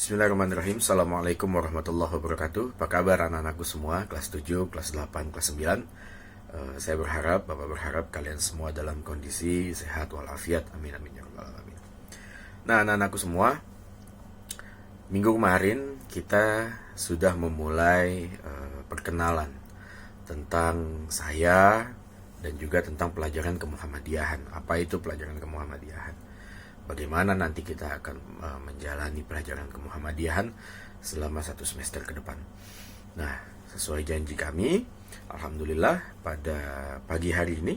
Bismillahirrahmanirrahim. Assalamualaikum warahmatullahi wabarakatuh. Apa kabar anak-anakku semua, kelas 7, kelas 8, kelas 9. Saya berharap, Bapak berharap kalian semua dalam kondisi sehat walafiat. Amin amin ya rabbal alamin. Nah, anak-anakku semua, minggu kemarin kita sudah memulai perkenalan tentang saya dan juga tentang pelajaran kemuhammadiyahan. Apa itu pelajaran kemuhammadiyahan? Bagaimana nanti kita akan menjalani pelajaran kemuhammadiyahan selama 1 semester ke depan. Nah, sesuai janji kami, alhamdulillah pada pagi hari ini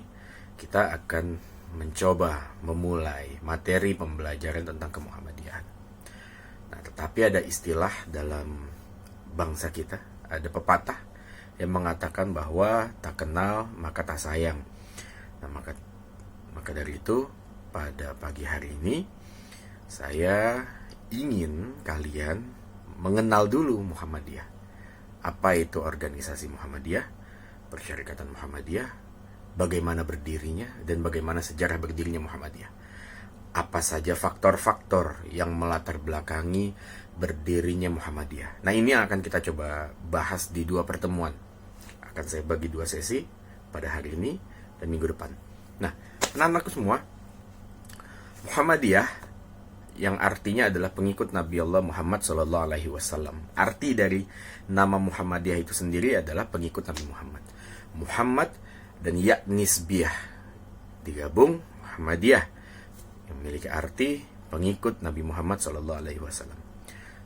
kita akan mencoba memulai materi pembelajaran tentang kemuhammadiyahan. Nah, tetapi ada istilah dalam bangsa kita, ada pepatah yang mengatakan bahwa tak kenal maka tak sayang. Nah, maka dari itu pada pagi hari ini saya ingin kalian mengenal dulu Muhammadiyah. Apa itu organisasi Muhammadiyah, Persyarikatan Muhammadiyah, bagaimana berdirinya dan bagaimana sejarah berdirinya Muhammadiyah. Apa saja faktor-faktor yang melatar belakangi berdirinya Muhammadiyah. Nah, ini yang akan kita coba bahas di 2 pertemuan. Akan saya bagi 2 sesi pada hari ini dan minggu depan. Nah, anak-anakku semua, Muhammadiyah yang artinya adalah pengikut Nabi Allah Muhammad SAW. Arti dari nama Muhammadiyah itu sendiri adalah pengikut Nabi Muhammad. Muhammad dan ya nisbiyah digabung Muhammadiyah yang memiliki arti pengikut Nabi Muhammad SAW.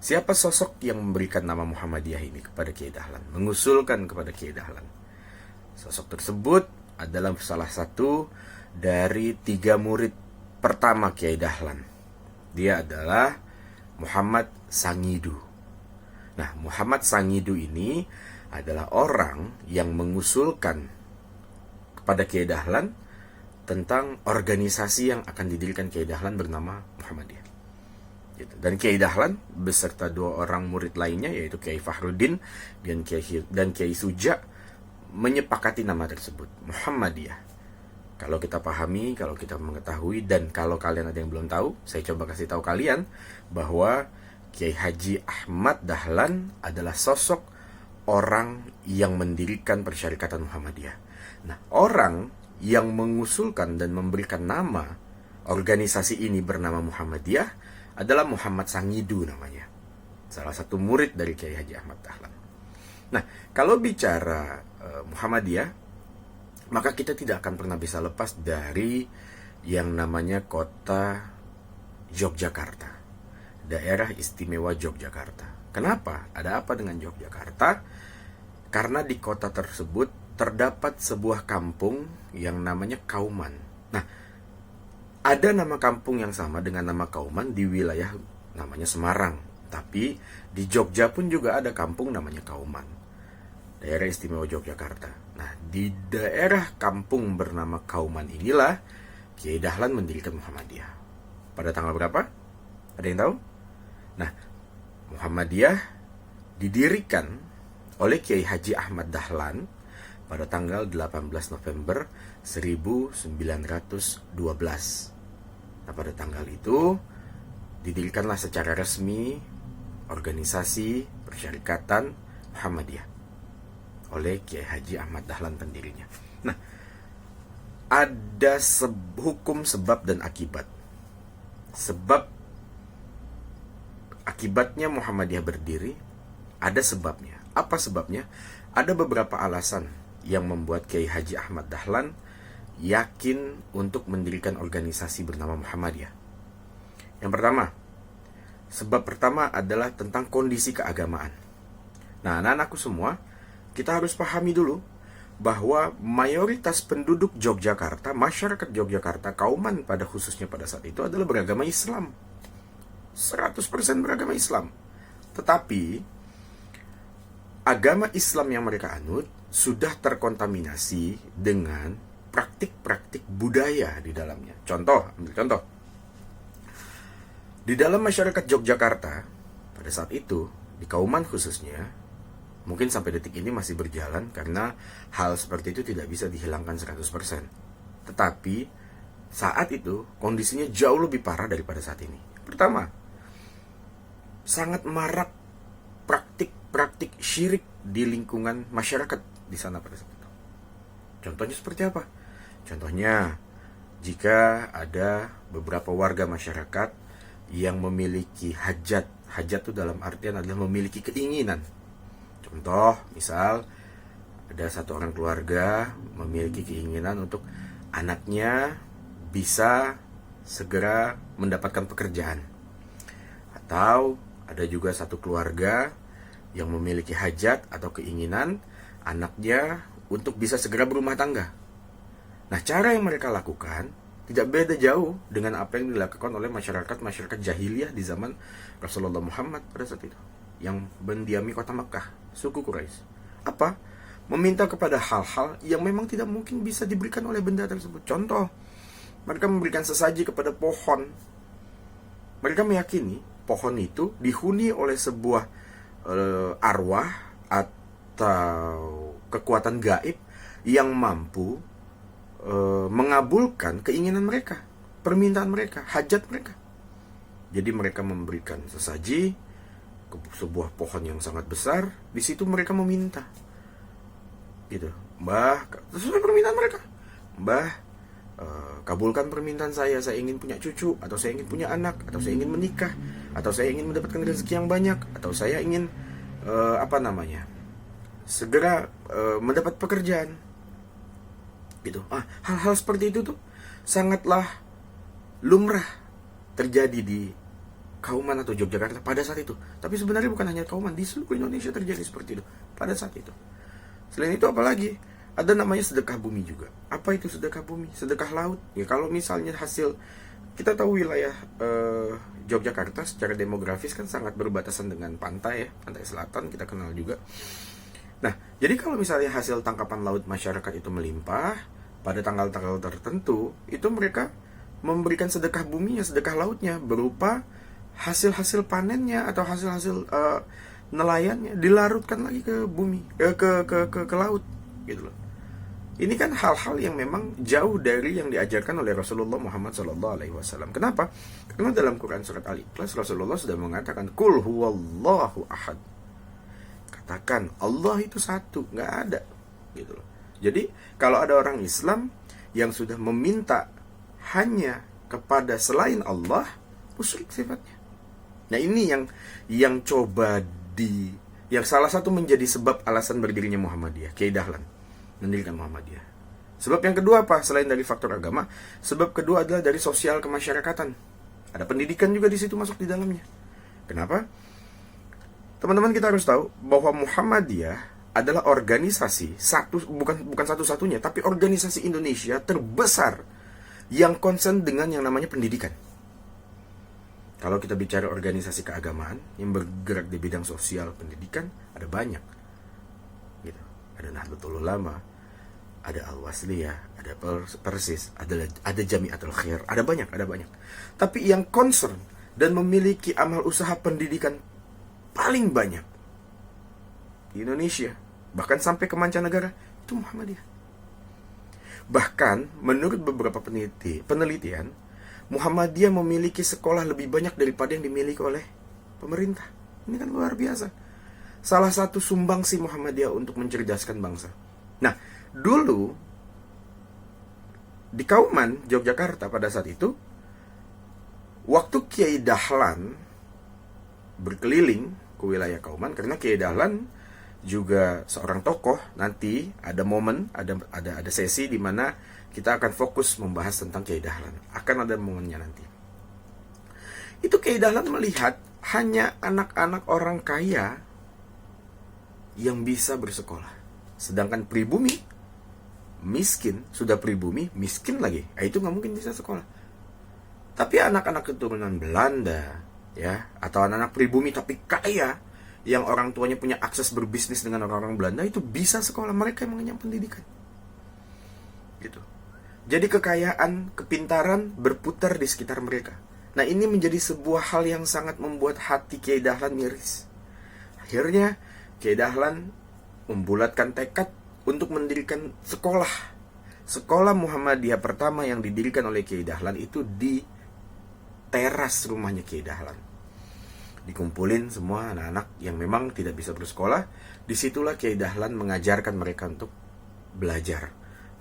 Siapa sosok yang memberikan nama Muhammadiyah ini kepada Kiai Dahlan, mengusulkan kepada Kiai Dahlan? Sosok tersebut adalah salah satu dari 3 murid pertama Kiai Dahlan. Dia adalah Muhammad Sangidu. Nah, Muhammad Sangidu ini adalah orang yang mengusulkan kepada Kiai Dahlan tentang organisasi yang akan didirikan Kiai Dahlan bernama Muhammadiyah. Dan Kiai Dahlan beserta 2 orang murid lainnya, yaitu Kiai Fahruddin dan Kiai Suja, menyepakati nama tersebut, Muhammadiyah. Kalau kita pahami, kalau kita mengetahui, dan kalau kalian ada yang belum tahu, saya coba kasih tahu kalian bahwa Kiai Haji Ahmad Dahlan adalah sosok orang yang mendirikan Persyarikatan Muhammadiyah. Nah, orang yang mengusulkan dan memberikan nama organisasi ini bernama Muhammadiyah adalah Muhammad Sangidu namanya. Salah satu murid dari Kiai Haji Ahmad Dahlan. Nah, kalau bicara Muhammadiyah, maka kita tidak akan pernah bisa lepas dari yang namanya kota Yogyakarta, daerah istimewa Yogyakarta. Kenapa? Ada apa dengan Yogyakarta? Karena di kota tersebut terdapat sebuah kampung yang namanya Kauman. Nah, ada nama kampung yang sama dengan nama Kauman di wilayah namanya Semarang. Tapi di Jogja pun juga ada kampung namanya Kauman, daerah istimewa Yogyakarta. Nah, di daerah kampung bernama Kauman inilah Kiai Dahlan mendirikan Muhammadiyah. Pada tanggal berapa? Ada yang tahu? Nah, Muhammadiyah didirikan oleh Kiai Haji Ahmad Dahlan pada tanggal 18 November 1912. Nah, pada tanggal itu didirikanlah secara resmi organisasi Persyarikatan Muhammadiyah oleh Kiai Haji Ahmad Dahlan pendirinya. Nah, ada hukum sebab dan akibat. Sebab akibatnya Muhammadiyah berdiri, ada sebabnya. Apa sebabnya? Ada beberapa alasan yang membuat Kiai Haji Ahmad Dahlan yakin untuk mendirikan organisasi bernama Muhammadiyah. Yang pertama, sebab pertama adalah tentang kondisi keagamaan. Nah, anak-anakku semua, kita harus pahami dulu bahwa mayoritas penduduk Yogyakarta, masyarakat Yogyakarta, Kauman pada khususnya pada saat itu adalah beragama Islam. 100% beragama Islam. Tetapi agama Islam yang mereka anut sudah terkontaminasi dengan praktik-praktik budaya di dalamnya. Ambil contoh. Di dalam masyarakat Yogyakarta pada saat itu, di Kauman khususnya, mungkin sampai detik ini masih berjalan karena hal seperti itu tidak bisa dihilangkan 100%. Tetapi saat itu kondisinya jauh lebih parah daripada saat ini. Pertama, sangat marak praktik-praktik syirik di lingkungan masyarakat di sana pada saat itu. Contohnya seperti apa? Contohnya, jika ada beberapa warga masyarakat yang memiliki hajat itu dalam artian adalah memiliki keinginan. Contoh, misal ada satu orang keluarga memiliki keinginan untuk anaknya bisa segera mendapatkan pekerjaan. Atau ada juga satu keluarga yang memiliki hajat atau keinginan anaknya untuk bisa segera berumah tangga. Nah, cara yang mereka lakukan tidak beda jauh dengan apa yang dilakukan oleh masyarakat jahiliyah di zaman Rasulullah Muhammad pada saat itu, yang mendiami kota Makkah, suku Quraisy. Apa? Meminta kepada hal-hal yang memang tidak mungkin bisa diberikan oleh benda tersebut. Contoh, mereka memberikan sesaji kepada pohon. Mereka meyakini pohon itu dihuni oleh sebuah arwah atau kekuatan gaib yang mampu mengabulkan keinginan mereka, permintaan mereka, hajat mereka. Jadi mereka memberikan sesaji ke sebuah pohon yang sangat besar. Di situ mereka meminta, gitu, Mbah, sesuai permintaan mereka, Mbah, kabulkan permintaan saya ingin punya cucu, atau saya ingin punya anak, atau saya ingin menikah, atau saya ingin mendapatkan rezeki yang banyak, atau saya ingin segera mendapat pekerjaan, gitu. Hal-hal seperti itu tuh sangatlah lumrah terjadi di Kauman atau Yogyakarta pada saat itu. Tapi sebenarnya bukan hanya Kauman, di seluruh Indonesia terjadi seperti itu pada saat itu. Selain itu apalagi? Ada namanya sedekah bumi juga. Apa itu sedekah bumi? Sedekah laut. Ya, kalau misalnya hasil, kita tahu wilayah Yogyakarta secara demografis kan sangat berbatasan dengan pantai ya, pantai selatan kita kenal juga. Nah, jadi kalau misalnya hasil tangkapan laut masyarakat itu melimpah pada tanggal-tanggal tertentu, itu mereka memberikan sedekah buminya, sedekah lautnya, berupa hasil-hasil panennya atau hasil-hasil nelayannya dilarutkan lagi ke bumi, ke laut, gitu loh. Ini kan hal-hal yang memang jauh dari yang diajarkan oleh Rasulullah Muhammad SAW. Kenapa? Karena dalam Quran surat Al-Ikhlas Rasulullah sudah mengatakan, Qul huwallahu ahad. Katakan Allah itu satu, nggak ada, gitu loh. Jadi kalau ada orang Islam yang sudah meminta hanya kepada selain Allah, musyrik sifatnya. Nah, ini yang coba yang salah satu menjadi sebab alasan berdirinya Muhammadiyah, Kiai Dahlan mendirikan Muhammadiyah. Sebab yang kedua apa? Selain dari faktor agama, sebab kedua adalah dari sosial kemasyarakatan. Ada pendidikan juga di situ masuk di dalamnya. Kenapa? Teman-teman, kita harus tahu bahwa Muhammadiyah adalah organisasi bukan satu-satunya, tapi organisasi Indonesia terbesar yang concern dengan yang namanya pendidikan. Kalau kita bicara organisasi keagamaan yang bergerak di bidang sosial pendidikan, ada banyak, gitu. Ada Nahdlatul Ulama, ada Al-Wasliyah, ada Persis, ada Jamiatul Khair, ada banyak. Tapi yang concern dan memiliki amal usaha pendidikan paling banyak di Indonesia, bahkan sampai ke mancanegara, itu Muhammadiyah. Bahkan menurut beberapa penelitian, Muhammadiyah memiliki sekolah lebih banyak daripada yang dimiliki oleh pemerintah. Ini kan luar biasa. Salah satu sumbangsi Muhammadiyah untuk mencerdaskan bangsa. Nah, dulu di Kauman, Yogyakarta pada saat itu, waktu Kiai Dahlan berkeliling ke wilayah Kauman, karena Kiai Dahlan juga seorang tokoh, nanti ada momen, ada sesi di mana kita akan fokus membahas tentang Kiai Dahlan. Akan ada momennya nanti. Itu Kiai Dahlan melihat hanya anak-anak orang kaya yang bisa bersekolah. Sedangkan pribumi, miskin, sudah pribumi, miskin lagi, itu nggak mungkin bisa sekolah. Tapi anak-anak keturunan Belanda, ya, atau anak-anak pribumi tapi kaya, yang orang tuanya punya akses berbisnis dengan orang-orang Belanda, itu bisa sekolah. Mereka yang mengenyam pendidikan, gitu. Jadi kekayaan, kepintaran berputar di sekitar mereka. Nah, ini menjadi sebuah hal yang sangat membuat hati Kiai Dahlan miris. Akhirnya Kiai Dahlan membulatkan tekad untuk mendirikan sekolah. Sekolah Muhammadiyah pertama yang didirikan oleh Kiai Dahlan itu di teras rumahnya Kiai Dahlan. dikumpulin semua anak-anak yang memang tidak bisa bersekolah. Disitulah Kiai Dahlan mengajarkan mereka untuk belajar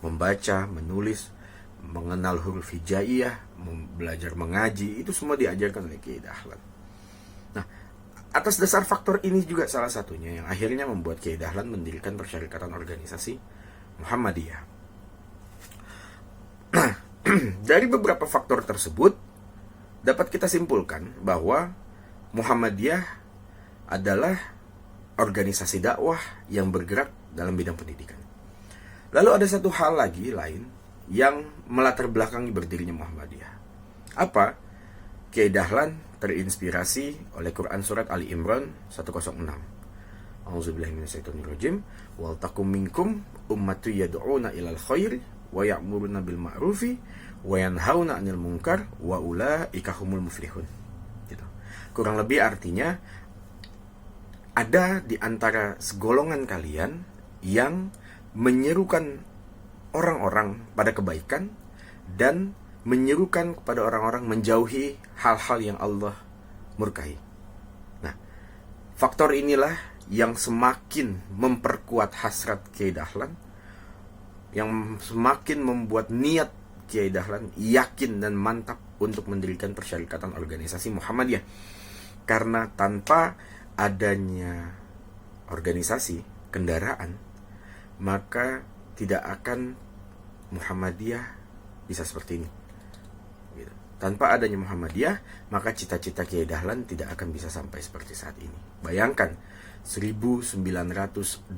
membaca, menulis, mengenal huruf hijaiyah, belajar mengaji. Itu semua diajarkan oleh Kiai Dahlan. Nah, atas dasar faktor ini juga salah satunya yang akhirnya membuat Kiai Dahlan mendirikan Persyarikatan Organisasi Muhammadiyah. Nah, dari beberapa faktor tersebut dapat kita simpulkan bahwa Muhammadiyah adalah organisasi dakwah yang bergerak dalam bidang pendidikan. Lalu ada satu hal lagi lain yang melatar belakangi berdirinya Muhammadiyah. Apa? Kiai Dahlan terinspirasi oleh Quran surat Ali Imran 106. A'udzubillahiminasyaitonirrajim. Wal takum minkum ummatu yad'una ilal khairi wa ya'muruna bil ma'rufi wa yanhauna 'anil munkar wa ulaika humul muflihun. Gitu. Kurang lebih artinya ada di antara segolongan kalian yang menyerukan orang-orang pada kebaikan dan menyerukan kepada orang-orang menjauhi hal-hal yang Allah murkai. Nah, faktor inilah yang semakin memperkuat hasrat Kiai Dahlan, yang semakin membuat niat Kiai Dahlan yakin dan mantap untuk mendirikan Persyarikatan Organisasi Muhammadiyah. Karena tanpa adanya organisasi kendaraan, maka tidak akan Muhammadiyah bisa seperti ini. Gitu. Tanpa adanya Muhammadiyah, maka cita-cita Kiai Dahlan tidak akan bisa sampai seperti saat ini. Bayangkan 1912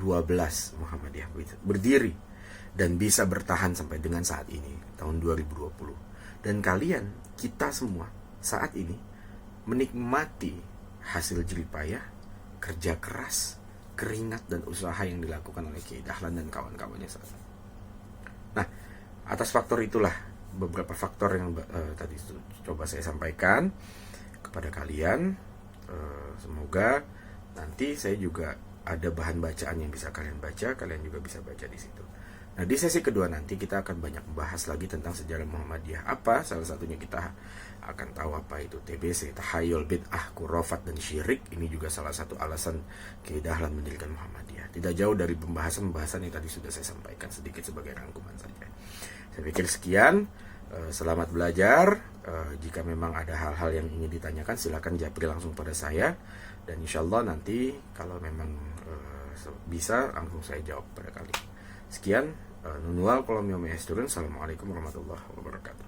Muhammadiyah berdiri dan bisa bertahan sampai dengan saat ini, tahun 2020. Dan kalian, kita semua saat ini menikmati hasil jeripayah, kerja keras, keringat dan usaha yang dilakukan oleh Kiai Dahlan dan kawan-kawannya saat ini. Nah, atas faktor itulah beberapa faktor yang tadi coba saya sampaikan kepada kalian. Semoga nanti saya juga ada bahan bacaan yang bisa kalian baca, kalian juga bisa baca di situ. Nah, di sesi kedua nanti kita akan banyak membahas lagi tentang sejarah Muhammadiyah. Apa? Salah satunya kita akan tahu apa itu TBC, tahayul, bid'ah, khurafat, dan syirik. Ini juga salah satu alasan Kiai Dahlan mendirikan Muhammadiyah. Tidak jauh dari pembahasan-pembahasan yang tadi sudah saya sampaikan, sedikit sebagai rangkuman saja. Saya pikir sekian. Selamat belajar. Jika memang ada hal-hal yang ingin ditanyakan, silakan japri langsung pada saya. Dan insya Allah nanti kalau memang bisa, langsung saya jawab pada kalian. Sekian, Nunual Kolom Yomi Esturun. Assalamualaikum warahmatullahi wabarakatuh.